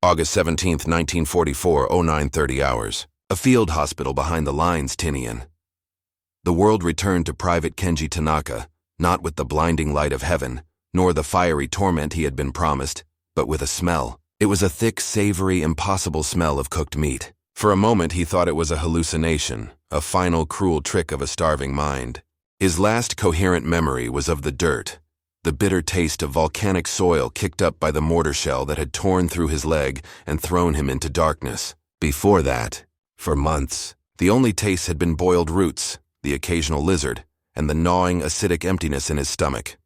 August 17, 1944, 09:30 hours. A field hospital behind the lines, Tinian. The world returned to Private Kenji Tanaka, not with the blinding light of heaven, nor the fiery torment he had been promised, but with a smell. It was a thick, savory, impossible smell of cooked meat. For a moment he thought it was a hallucination, a final cruel trick of a starving mind. His last coherent memory was of the dirt, the bitter taste of volcanic soil kicked up by the mortar shell that had torn through his leg and thrown him into darkness. Before that, for months, the only taste had been boiled roots, the occasional lizard, and the gnawing, acidic emptiness in his stomach.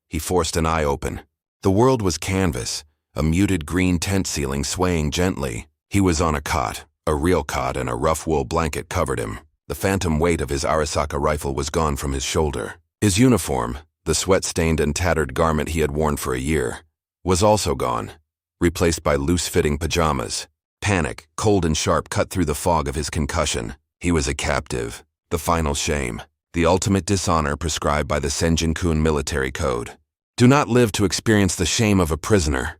He forced an eye open. The world was canvas, a muted green tent ceiling swaying gently. He was on a cot, a real cot, and a rough wool blanket covered him. The phantom weight of his Arisaka rifle was gone from his shoulder. His uniform, the sweat-stained and tattered garment he had worn for a year, was also gone, replaced by loose-fitting pajamas. Panic, cold and sharp, cut through the fog of his concussion. He was a captive, the final shame, the ultimate dishonor prescribed by the Senjin-kun military code. Do not live to experience the shame of a prisoner.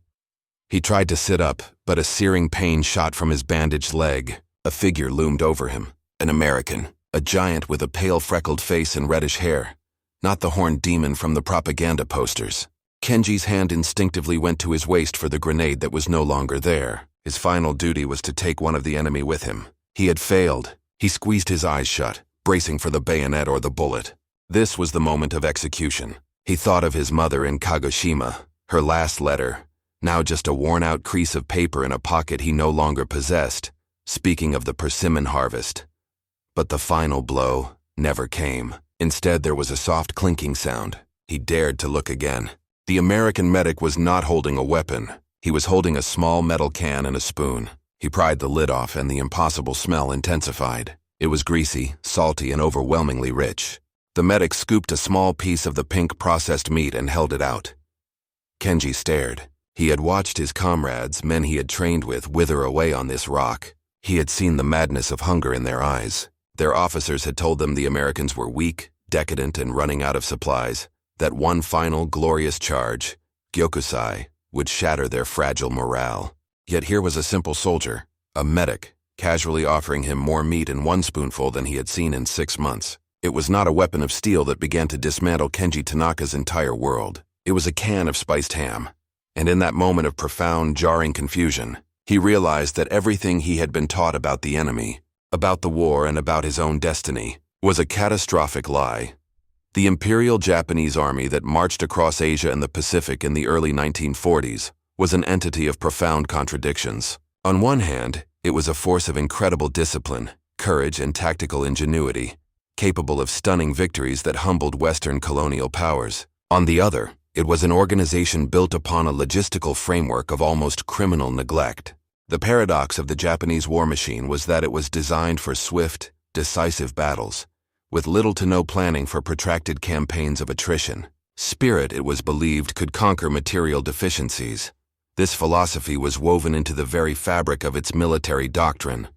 He tried to sit up, but a searing pain shot from his bandaged leg. A figure loomed over him, an American, a giant with a pale freckled face and reddish hair, not the horned demon from the propaganda posters. Kenji's hand instinctively went to his waist for the grenade that was no longer there. His final duty was to take one of the enemy with him. He had failed. He squeezed his eyes shut, bracing for the bayonet or the bullet. This was the moment of execution. He thought of his mother in Kagoshima, her last letter, now just a worn-out crease of paper in a pocket he no longer possessed, speaking of the persimmon harvest. But the final blow never came. Instead, there was a soft clinking sound. He dared to look again. The American medic was not holding a weapon. He was holding a small metal can and a spoon. He pried the lid off, and the impossible smell intensified. It was greasy, salty, and overwhelmingly rich. The medic scooped a small piece of the pink processed meat and held it out. Kenji stared. He had watched his comrades, men he had trained with, wither away on this rock. He had seen the madness of hunger in their eyes. Their officers had told them the Americans were weak, decadent, and running out of supplies. That one final glorious charge, Gyokusai, would shatter their fragile morale. Yet here was a simple soldier, a medic, casually offering him more meat in one spoonful than he had seen in 6 months. It was not a weapon of steel that began to dismantle Kenji Tanaka's entire world. It was a can of spiced ham. And in that moment of profound, jarring confusion, he realized that everything he had been taught about the enemy, about the war and about his own destiny, was a catastrophic lie. The Imperial Japanese Army that marched across Asia and the Pacific in the early 1940s was an entity of profound contradictions. On one hand, it was a force of incredible discipline, courage, and tactical ingenuity, capable of stunning victories that humbled Western colonial powers. On the other, it was an organization built upon a logistical framework of almost criminal neglect. The paradox of the Japanese war machine was that it was designed for swift, decisive battles, with little to no planning for protracted campaigns of attrition. Spirit, it was believed, could conquer material deficiencies. This philosophy was woven into the very fabric of its military doctrine.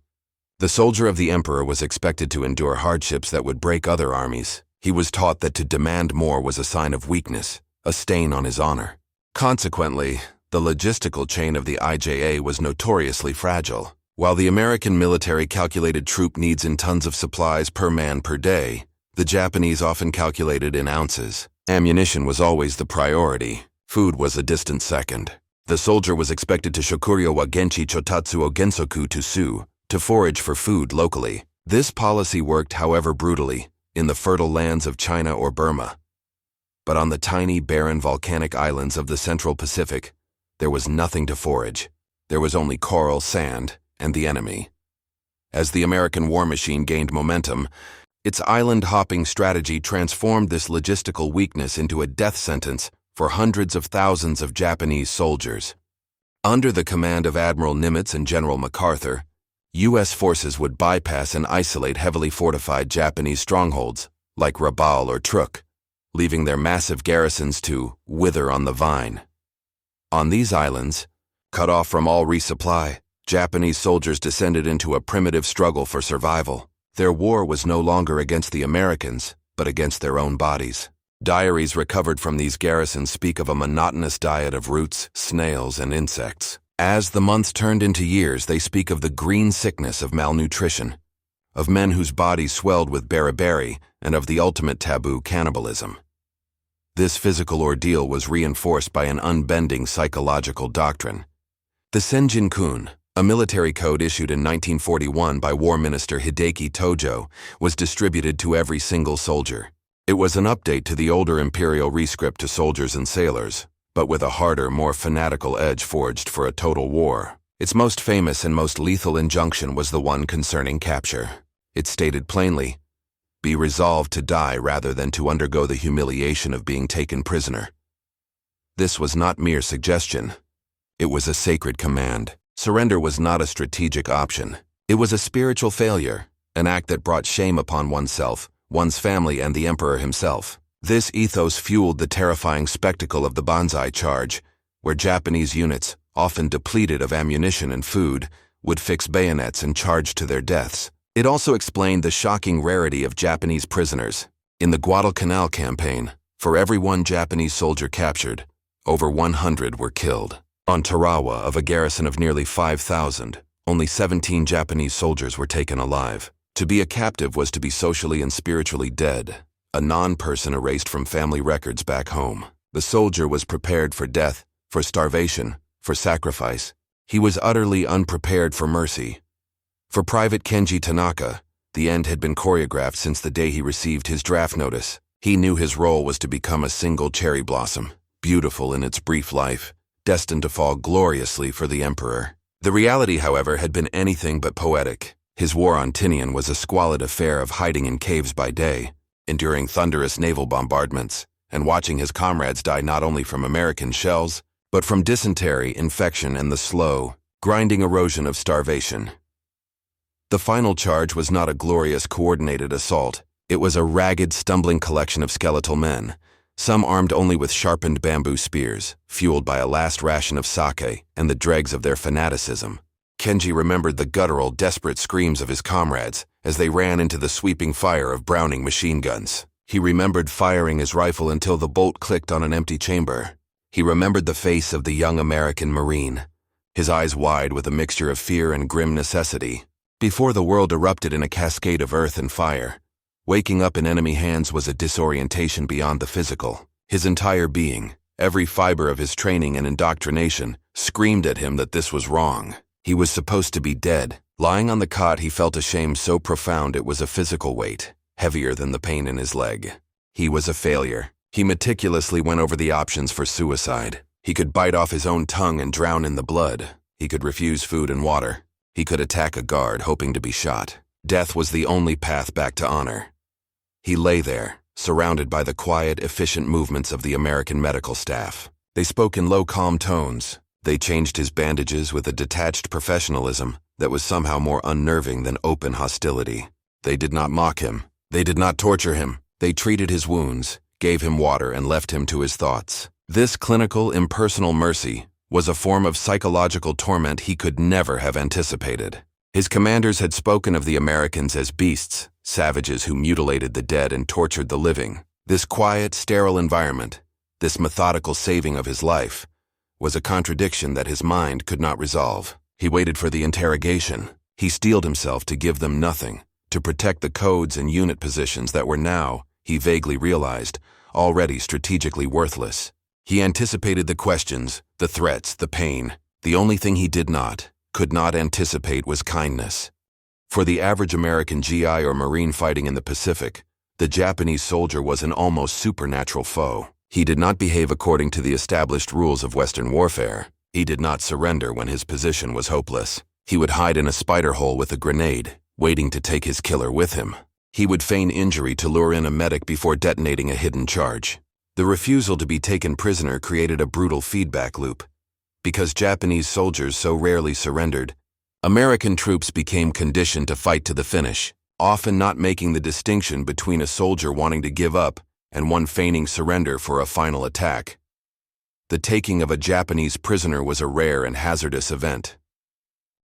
The soldier of the emperor was expected to endure hardships that would break other armies. He was taught that to demand more was a sign of weakness, a stain on his honor. Consequently, the logistical chain of the IJA was notoriously fragile. While the American military calculated troop needs in tons of supplies per man per day, the Japanese often calculated in ounces. Ammunition was always the priority. Food was a distant second. The soldier was expected to shokuryo wa genchi chotatsu o gensoku to su, to forage for food locally. This policy worked, however brutally, in the fertile lands of China or Burma. But on the tiny, barren volcanic islands of the Central Pacific, there was nothing to forage. There was only coral, sand, and the enemy. As the American war machine gained momentum, its island-hopping strategy transformed this logistical weakness into a death sentence for hundreds of thousands of Japanese soldiers. Under the command of Admiral Nimitz and General MacArthur, U.S. forces would bypass and isolate heavily fortified Japanese strongholds, like Rabaul or Truk, leaving their massive garrisons to wither on the vine. On these islands, cut off from all resupply, Japanese soldiers descended into a primitive struggle for survival. Their war was no longer against the Americans, but against their own bodies. Diaries recovered from these garrisons speak of a monotonous diet of roots, snails, and insects. As the months turned into years, they speak of the green sickness of malnutrition, of men whose bodies swelled with beriberi, and of the ultimate taboo, cannibalism. This physical ordeal was reinforced by an unbending psychological doctrine. The Senjin-kun, a military code issued in 1941 by War Minister Hideki Tojo, was distributed to every single soldier. It was an update to the older imperial rescript to soldiers and sailors, but with a harder, more fanatical edge forged for a total war. Its most famous and most lethal injunction was the one concerning capture. It stated plainly, "Be resolved to die rather than to undergo the humiliation of being taken prisoner." This was not mere suggestion. It was a sacred command. Surrender was not a strategic option. It was a spiritual failure, an act that brought shame upon oneself, one's family, and the emperor himself. This ethos fueled the terrifying spectacle of the Banzai Charge, where Japanese units, often depleted of ammunition and food, would fix bayonets and charge to their deaths. It also explained the shocking rarity of Japanese prisoners. In the Guadalcanal campaign, for every one Japanese soldier captured, over 100 were killed. On Tarawa, of a garrison of nearly 5,000, only 17 Japanese soldiers were taken alive. To be a captive was to be socially and spiritually dead, a non-person erased from family records back home. The soldier was prepared for death, for starvation, for sacrifice. He was utterly unprepared for mercy. For Private Kenji Tanaka, the end had been choreographed since the day he received his draft notice. He knew his role was to become a single cherry blossom, beautiful in its brief life, destined to fall gloriously for the emperor. The reality, however, had been anything but poetic. His war on Tinian was a squalid affair of hiding in caves by day, enduring thunderous naval bombardments, and watching his comrades die not only from American shells, but from dysentery, infection, and the slow, grinding erosion of starvation. The final charge was not a glorious, coordinated assault. It was a ragged, stumbling collection of skeletal men, some armed only with sharpened bamboo spears, fueled by a last ration of sake and the dregs of their fanaticism. Kenji remembered the guttural, desperate screams of his comrades as they ran into the sweeping fire of Browning machine guns. He remembered firing his rifle until the bolt clicked on an empty chamber. He remembered the face of the young American Marine, his eyes wide with a mixture of fear and grim necessity. Before the world erupted in a cascade of earth and fire, waking up in enemy hands was a disorientation beyond the physical. His entire being, every fiber of his training and indoctrination, screamed at him that this was wrong. He was supposed to be dead. Lying on the cot, he felt a shame so profound it was a physical weight, heavier than the pain in his leg. He was a failure. He meticulously went over the options for suicide. He could bite off his own tongue and drown in the blood. He could refuse food and water. He could attack a guard, hoping to be shot. Death was the only path back to honor. He lay there, surrounded by the quiet, efficient movements of the American medical staff. They spoke in low, calm tones. They changed his bandages with a detached professionalism that was somehow more unnerving than open hostility. They did not mock him. They did not torture him. They treated his wounds, gave him water, and left him to his thoughts. This clinical, impersonal mercy was a form of psychological torment he could never have anticipated. His commanders had spoken of the Americans as beasts, savages who mutilated the dead and tortured the living. This quiet, sterile environment, this methodical saving of his life, was a contradiction that his mind could not resolve. He waited for the interrogation. He steeled himself to give them nothing, to protect the codes and unit positions that were now, he vaguely realized, already strategically worthless. He anticipated the questions, the threats, the pain. The only thing he could not anticipate was kindness. For the average American GI or Marine fighting in the Pacific, the Japanese soldier was an almost supernatural foe. He did not behave according to the established rules of Western warfare. He did not surrender when his position was hopeless. He would hide in a spider hole with a grenade, waiting to take his killer with him. He would feign injury to lure in a medic before detonating a hidden charge. The refusal to be taken prisoner created a brutal feedback loop. Because Japanese soldiers so rarely surrendered, American troops became conditioned to fight to the finish, often not making the distinction between a soldier wanting to give up and one feigning surrender for a final attack. The taking of a Japanese prisoner was a rare and hazardous event.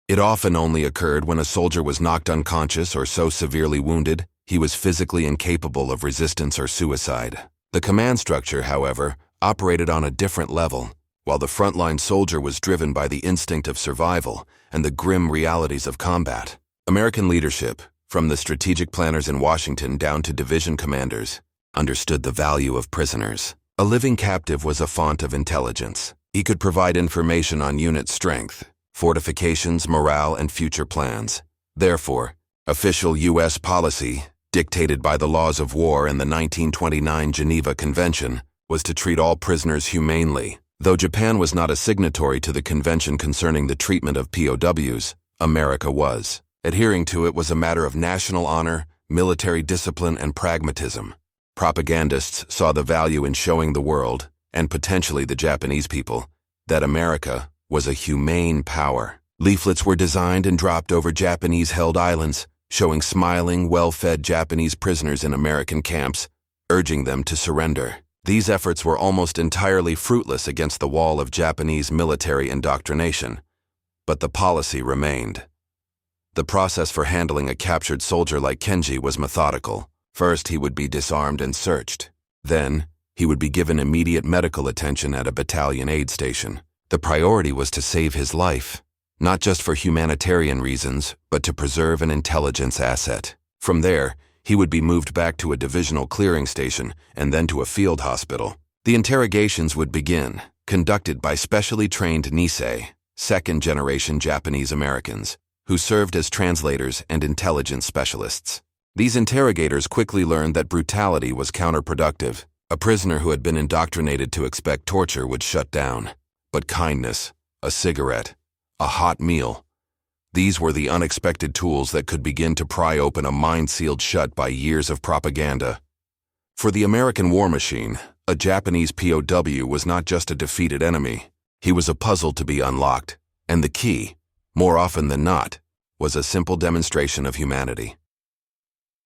It often only occurred when a soldier was knocked unconscious or so severely wounded he was physically incapable of resistance or suicide. The command structure, however, operated on a different level. while the frontline soldier was driven by the instinct of survival and the grim realities of combat. American leadership, from the strategic planners in Washington down to division commanders, understood the value of prisoners. A living captive was a font of intelligence. He could provide information on unit strength, fortifications, morale, and future plans. Therefore, official U.S. policy, dictated by the laws of war and the 1929 Geneva Convention, was to treat all prisoners humanely. Though Japan was not a signatory to the convention concerning the treatment of POWs, America was. Adhering to it was a matter of national honor, military discipline, and pragmatism. Propagandists saw the value in showing the world, and potentially the Japanese people, that America was a humane power. Leaflets were designed and dropped over Japanese-held islands, showing smiling, well-fed Japanese prisoners in American camps, urging them to surrender. These efforts were almost entirely fruitless against the wall of Japanese military indoctrination, but the policy remained. The process for handling a captured soldier like Kenji was methodical. First, he would be disarmed and searched. Then, he would be given immediate medical attention at a battalion aid station. The priority was to save his life, not just for humanitarian reasons, but to preserve an intelligence asset. From there, he would be moved back to a divisional clearing station and then to a field hospital. The interrogations would begin, conducted by specially trained Nisei, second-generation Japanese Americans, who served as translators and intelligence specialists. These interrogators quickly learned that brutality was counterproductive. A prisoner who had been indoctrinated to expect torture would shut down. But kindness, a cigarette, a hot meal, these were the unexpected tools that could begin to pry open a mind sealed shut by years of propaganda. For the American war machine, a Japanese POW was not just a defeated enemy. He was a puzzle to be unlocked, and the key, more often than not, was a simple demonstration of humanity.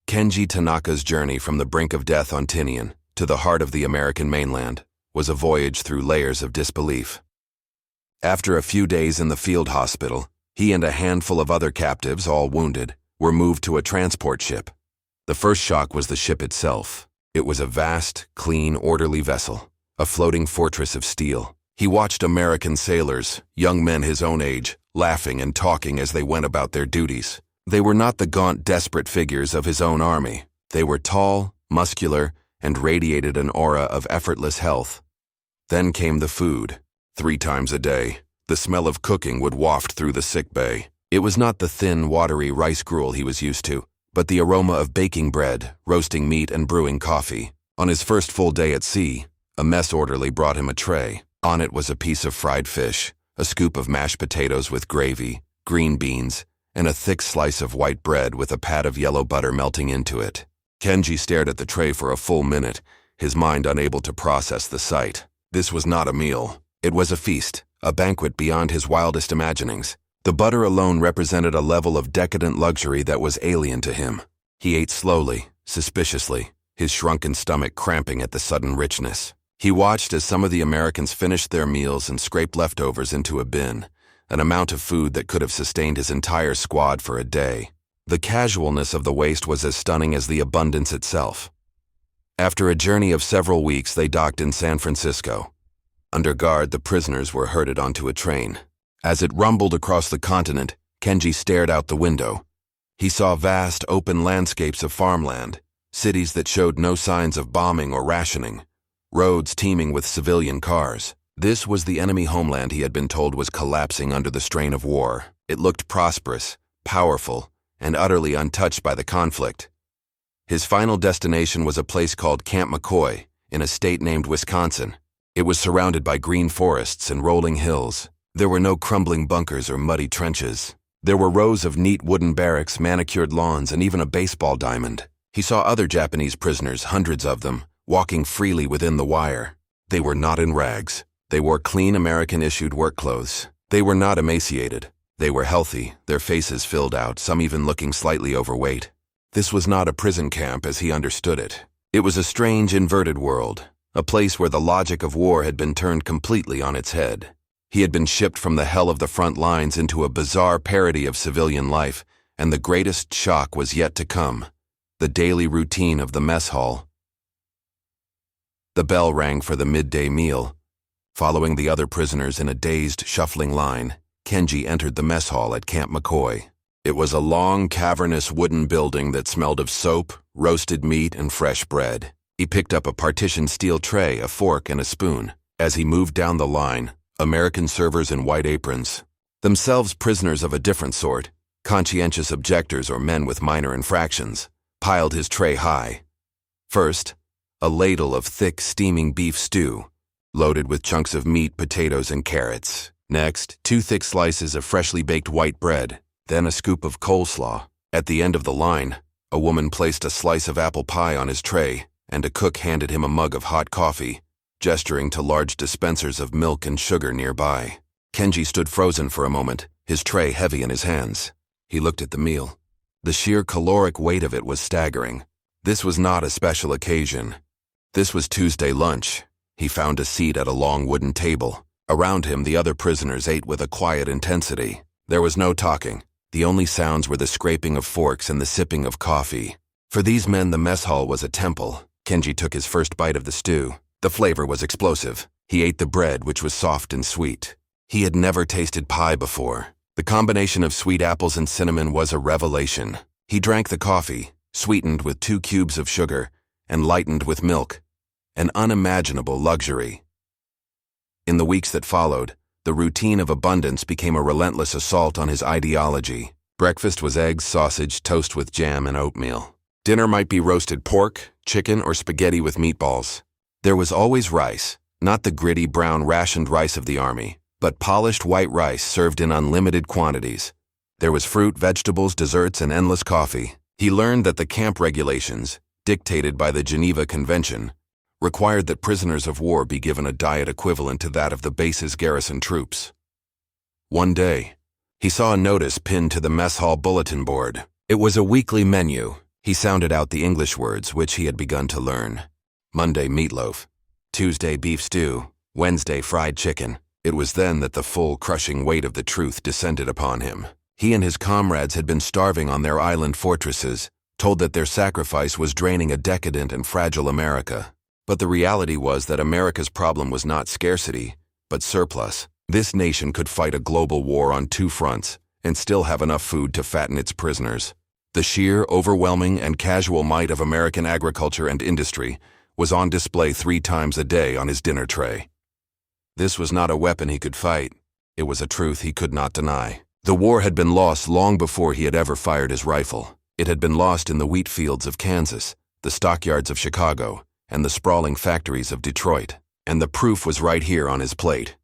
Kenji Tanaka's journey from the brink of death on Tinian to the heart of the American mainland was a voyage through layers of disbelief. After a few days in the field hospital, he and a handful of other captives, all wounded, were moved to a transport ship. The first shock was the ship itself. It was a vast, clean, orderly vessel, a floating fortress of steel. He watched American sailors, young men his own age, laughing and talking as they went about their duties. They were not the gaunt, desperate figures of his own army. They were tall, muscular, and radiated an aura of effortless health. Then came the food. 3 times a day, the smell of cooking would waft through the sick bay. It was not the thin, watery rice gruel he was used to, but the aroma of baking bread, roasting meat, and brewing coffee. On his first full day at sea, a mess orderly brought him a tray. On it was a piece of fried fish, a scoop of mashed potatoes with gravy, green beans, and a thick slice of white bread with a pat of yellow butter melting into it. Kenji stared at the tray for a full minute, his mind unable to process the sight. This was not a meal. It was a feast, a banquet beyond his wildest imaginings. The butter alone represented a level of decadent luxury that was alien to him. He ate slowly, suspiciously, his shrunken stomach cramping at the sudden richness. He watched as some of the Americans finished their meals and scraped leftovers into a bin, an amount of food that could have sustained his entire squad for a day. The casualness of the waste was as stunning as the abundance itself. After a journey of several weeks, they docked in San Francisco. Under guard, the prisoners were herded onto a train. As it rumbled across the continent, Kenji stared out the window. He saw vast, open landscapes of farmland, cities that showed no signs of bombing or rationing, roads teeming with civilian cars. This was the enemy homeland he had been told was collapsing under the strain of war. It looked prosperous, powerful, and utterly untouched by the conflict. His final destination was a place called Camp McCoy, in a state named Wisconsin. It was surrounded by green forests and rolling hills. There were no crumbling bunkers or muddy trenches. There were rows of neat wooden barracks, manicured lawns, and even a baseball diamond. He saw other Japanese prisoners, hundreds of them, walking freely within the wire. They were not in rags. They wore clean American-issued work clothes. They were not emaciated. They were healthy, their faces filled out, some even looking slightly overweight. This was not a prison camp as he understood it. It was a strange, inverted world, a place where the logic of war had been turned completely on its head. He had been shipped from the hell of the front lines into a bizarre parody of civilian life, and the greatest shock was yet to come, the daily routine of the mess hall. The bell rang for the midday meal, Following the other prisoners in a dazed, shuffling line, Kenji entered the mess hall at Camp McCoy. It was a long, cavernous wooden building that smelled of soap, roasted meat, and fresh bread. He picked up a partitioned steel tray, a fork, and a spoon. As he moved down the line, American servers in white aprons, themselves prisoners of a different sort, conscientious objectors or men with minor infractions, piled his tray high. First, a ladle of thick, steaming beef stew, loaded with chunks of meat, potatoes, and carrots. Next, 2 thick slices of freshly baked white bread, then a scoop of coleslaw. At the end of the line, a woman placed a slice of apple pie on his tray, and a cook handed him a mug of hot coffee, gesturing to large dispensers of milk and sugar nearby. Kenji stood frozen for a moment, his tray heavy in his hands. He looked at the meal. The sheer caloric weight of it was staggering. This was not a special occasion. This was Tuesday lunch. He found a seat at a long wooden table. Around him, the other prisoners ate with a quiet intensity. There was no talking. The only sounds were the scraping of forks and the sipping of coffee. For these men, the mess hall was a temple. Kenji took his first bite of the stew. The flavor was explosive. He ate the bread, which was soft and sweet. He had never tasted pie before. The combination of sweet apples and cinnamon was a revelation. He drank the coffee, sweetened with 2 cubes of sugar, and lightened with milk. An unimaginable luxury. In the weeks that followed, the routine of abundance became a relentless assault on his ideology. Breakfast was eggs, sausage, toast with jam, and oatmeal. Dinner might be roasted pork, chicken, or spaghetti with meatballs. There was always rice, not the gritty brown rationed rice of the army, but polished white rice served in unlimited quantities. There was fruit, vegetables, desserts, and endless coffee. He learned that the camp regulations, dictated by the Geneva Convention, required that prisoners of war be given a diet equivalent to that of the base's garrison troops. One day, he saw a notice pinned to the mess hall bulletin board. It was a weekly menu. He sounded out the English words, which he had begun to learn. Monday, meatloaf. Tuesday, beef stew. Wednesday, fried chicken. It was then that the full, crushing weight of the truth descended upon him. He and his comrades had been starving on their island fortresses, told that their sacrifice was draining a decadent and fragile America. But the reality was that America's problem was not scarcity, but surplus. This nation could fight a global war on 2 fronts and still have enough food to fatten its prisoners. The sheer, overwhelming, and casual might of American agriculture and industry was on display 3 times a day on his dinner tray. This was not a weapon he could fight. It was a truth he could not deny. The war had been lost long before he had ever fired his rifle. It had been lost in the wheat fields of Kansas, the stockyards of Chicago, and the sprawling factories of Detroit. And the proof was right here on his plate.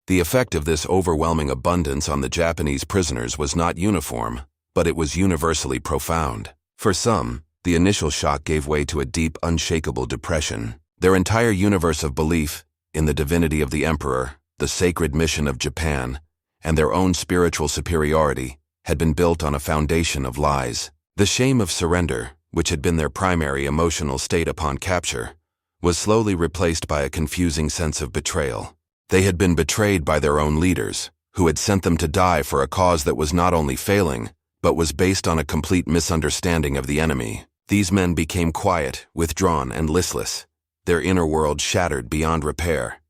The effect of this overwhelming abundance on the Japanese prisoners was not uniform, but it was universally profound. For some, the initial shock gave way to a deep, unshakable depression. Their entire universe of belief in the divinity of the emperor, the sacred mission of Japan, and their own spiritual superiority had been built on a foundation of lies. The shame of surrender, which had been their primary emotional state upon capture, was slowly replaced by a confusing sense of betrayal. They had been betrayed by their own leaders, who had sent them to die for a cause that was not only failing, but was based on a complete misunderstanding of the enemy. These men became quiet, withdrawn, and listless, their inner world shattered beyond repair.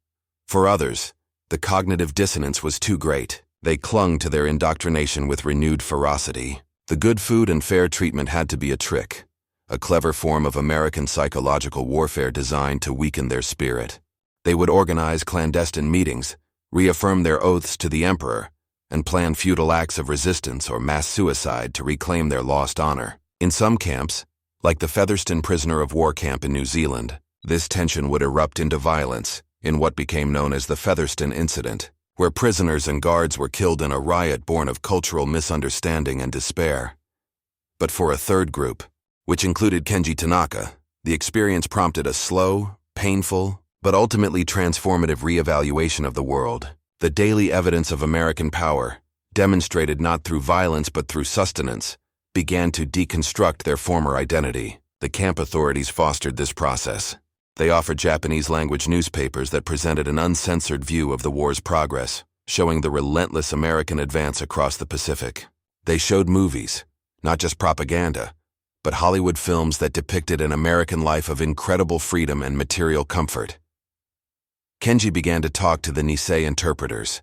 For others, the cognitive dissonance was too great. They clung to their indoctrination with renewed ferocity. The good food and fair treatment had to be a trick, a clever form of American psychological warfare designed to weaken their spirit. They would organize clandestine meetings, reaffirm their oaths to the emperor, and plan futile acts of resistance or mass suicide to reclaim their lost honor. In some camps, like the Featherston prisoner of war camp in New Zealand, this tension would erupt into violence in what became known as the Featherston Incident, where prisoners and guards were killed in a riot born of cultural misunderstanding and despair. But for a third group, which included Kenji Tanaka, the experience prompted a slow, painful, but ultimately transformative reevaluation of the world. The daily evidence of American power, demonstrated not through violence but through sustenance, began to deconstruct their former identity. The camp authorities fostered this process. They offered Japanese-language newspapers that presented an uncensored view of the war's progress, showing the relentless American advance across the Pacific. They showed movies, not just propaganda, but Hollywood films that depicted an American life of incredible freedom and material comfort. Kenji began to talk to the Nisei interpreters.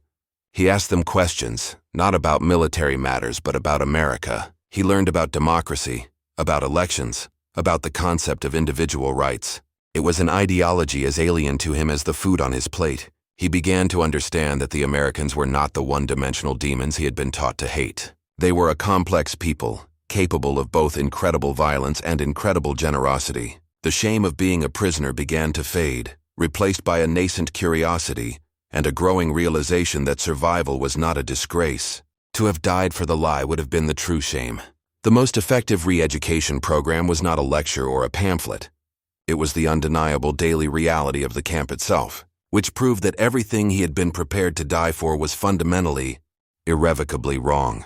He asked them questions, not about military matters but about America. He learned about democracy, about elections, about the concept of individual rights. It was an ideology as alien to him as the food on his plate. He began to understand that the Americans were not the one-dimensional demons he had been taught to hate. They were a complex people, capable of both incredible violence and incredible generosity. The shame of being a prisoner began to fade, replaced by a nascent curiosity and a growing realization that survival was not a disgrace. To have died for the lie would have been the true shame. The most effective re-education program was not a lecture or a pamphlet. It was the undeniable daily reality of the camp itself, which proved that everything he had been prepared to die for was fundamentally, irrevocably wrong.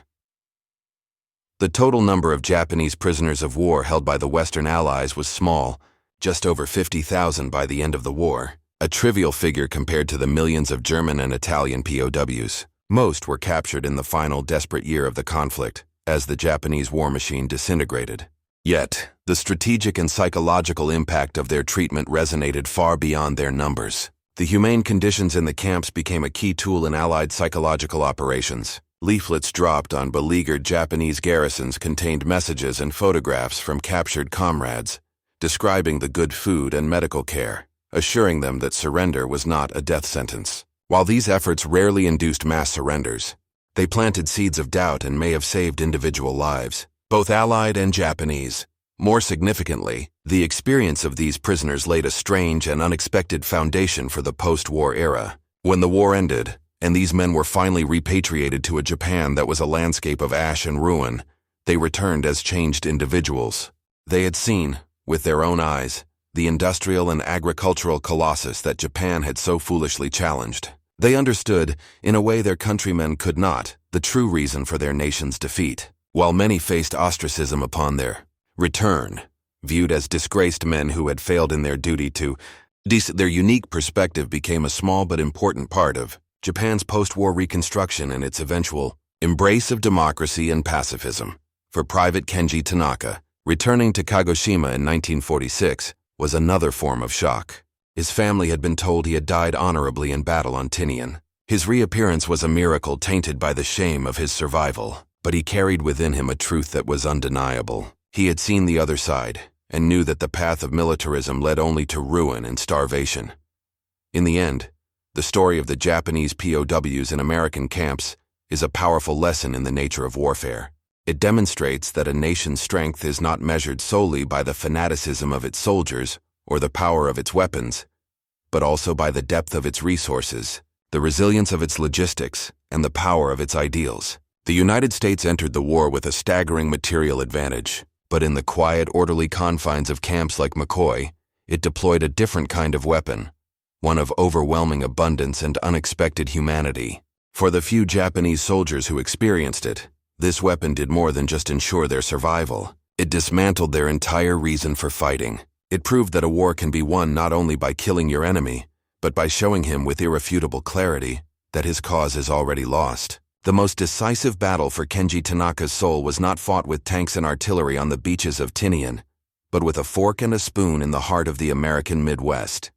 The total number of Japanese prisoners of war held by the Western Allies was small, just over 50,000 by the end of the war, a trivial figure compared to the millions of German and Italian POWs. Most were captured in the final desperate year of the conflict, as the Japanese war machine disintegrated. Yet, the strategic and psychological impact of their treatment resonated far beyond their numbers. The humane conditions in the camps became a key tool in Allied psychological operations. Leaflets dropped on beleaguered Japanese garrisons contained messages and photographs from captured comrades, describing the good food and medical care, assuring them that surrender was not a death sentence. While these efforts rarely induced mass surrenders, they planted seeds of doubt and may have saved individual lives, both Allied and Japanese. More significantly, the experience of these prisoners laid a strange and unexpected foundation for the post-war era. When the war ended, and these men were finally repatriated to a Japan that was a landscape of ash and ruin, they returned as changed individuals. They had seen, with their own eyes, the industrial and agricultural colossus that Japan had so foolishly challenged. They understood, in a way their countrymen could not, the true reason for their nation's defeat. While many faced ostracism upon their return, viewed as disgraced men who had failed in their duty to their unique perspective became a small but important part of Japan's post-war reconstruction and its eventual embrace of democracy and pacifism. For Private Kenji Tanaka, returning to Kagoshima in 1946 was another form of shock. His family had been told he had died honorably in battle on Tinian. His reappearance was a miracle tainted by the shame of his survival, but he carried within him a truth that was undeniable. He had seen the other side and knew that the path of militarism led only to ruin and starvation. In the end, the story of the Japanese POWs in American camps is a powerful lesson in the nature of warfare. It demonstrates that a nation's strength is not measured solely by the fanaticism of its soldiers or the power of its weapons, but also by the depth of its resources, the resilience of its logistics, and the power of its ideals. The United States entered the war with a staggering material advantage, but in the quiet, orderly confines of camps like McCoy, it deployed a different kind of weapon, one of overwhelming abundance and unexpected humanity. For the few Japanese soldiers who experienced it, this weapon did more than just ensure their survival. It dismantled their entire reason for fighting. It proved that a war can be won not only by killing your enemy, but by showing him with irrefutable clarity that his cause is already lost. The most decisive battle for Kenji Tanaka's soul was not fought with tanks and artillery on the beaches of Tinian, but with a fork and a spoon in the heart of the American Midwest.